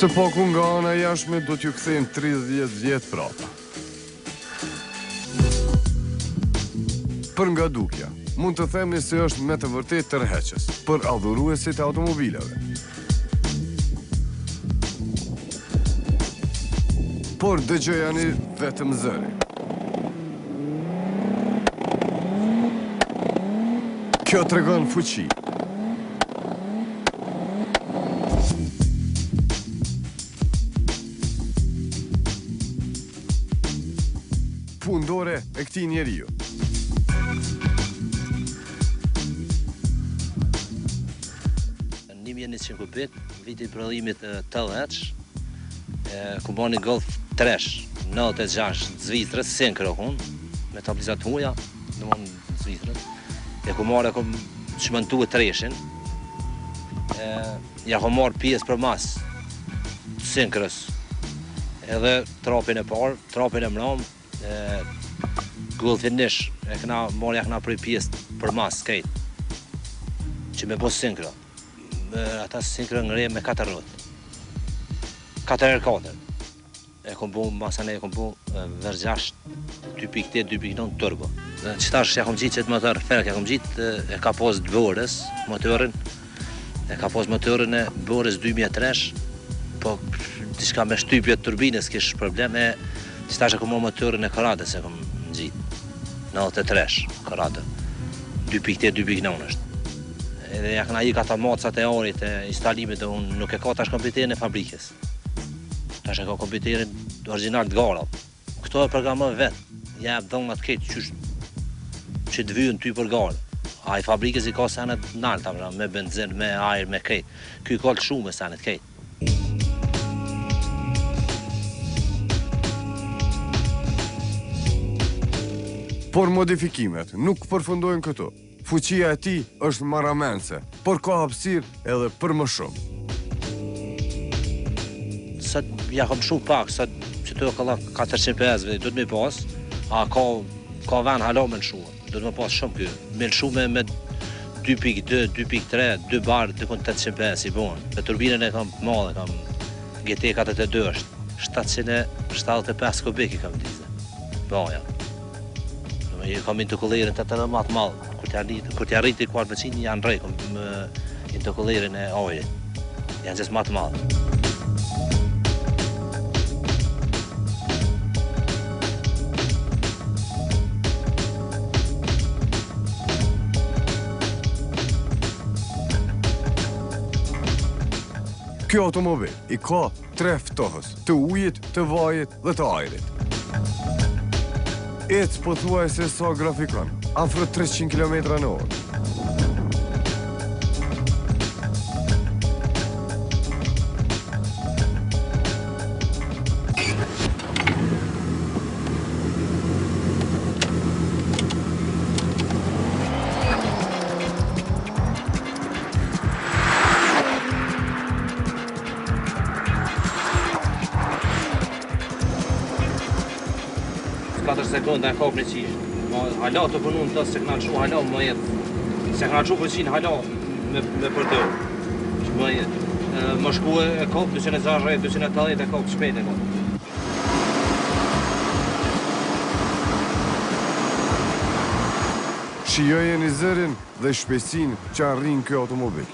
Së paku nga ana jashtme do t'ju kthejmë 30 vjet prapa. Për nga dukja, mund të themi se është me të vërtet tërheqës për adhuruesit e automobileve. Por dëgjojani vetëm zërin. Kjo tregon fuqi. Fundore e këtij njeriu. Në 1900 kubik, viti prodhimit të dheq, ku bani Golf 3, 96, Zvicrës, Senkro kun, me tablizat huja, në mund Zvicrës, e ku marrë e ku shmëntu e treshin, ja ku marrë pjesë për mas, Senkrës, edhe trapin e parë, trapin e mram, Golfin nish, e këna marrë ja këna prej pjesë për mas, kejt, që me posë Senkro. Ata Senkro ngre me 4 rrët. 4x4. E kom bu, masane e kom bu vergjash 2.8, 2.9 turbo. Qëtash ja kom gjitë që të motor ferk, ja kom gjitë e ka pos të borës motorin. E ka pos motorin e borës 2003, po diçka me shtypje të turbinës kish problem e qëtash e kom motorin e karatës e kom gjitë. 93 karatë. 2.8, 2.9 është. Edhe ja këna i ka ta macat e arit e instalimit dhe unë nuk e ka tash kompjuterin e fabrikës. Tash e ka kompjuterin original të gara. Këto e programoj vetë, jep dhëngat këtë që të vyën ty për gara. A i fabrikës i ka senet nalta, me benzin, me ajr, me këtë. Ky ka të shumë me senet këtë. Por modifikimet nuk përfundojnë këtu. Fuqia e tij është marramense, por ka hapësirë edhe për më shumë. Sot ja kam shumë pak, sot që të ka 450, do të me pas, a ka vend hala me lëshua, do të me pas shumë kjo. Me lëshu me 2.2, 2.3, 2 barë, 2.850 i bon. Me turbinën e kam madhe, kam GT42 është, 775 kubik i kam dize. Baja. I kam interkullerin të të dhe matë malë. Kur t'ja rriti 400 janë rej, kom interkullerin e ajrit. Janë gjithë matë malë. Kjo automobil i ka 3 ftohës, të ujit, të vajit dhe të ajrit. Ecë pothuajse sa grafikon, afro 300 km/h. Sekunda e ka precisht. Hala të punun të se këna qu hala më jetë. Se këna qu përqin hala me përdoj. Që më jetë. Më shku e ka 260, 280 e ka të shpejt e ka. Shijojeni zërin dhe shpejtësinë që arrin kjo automobil.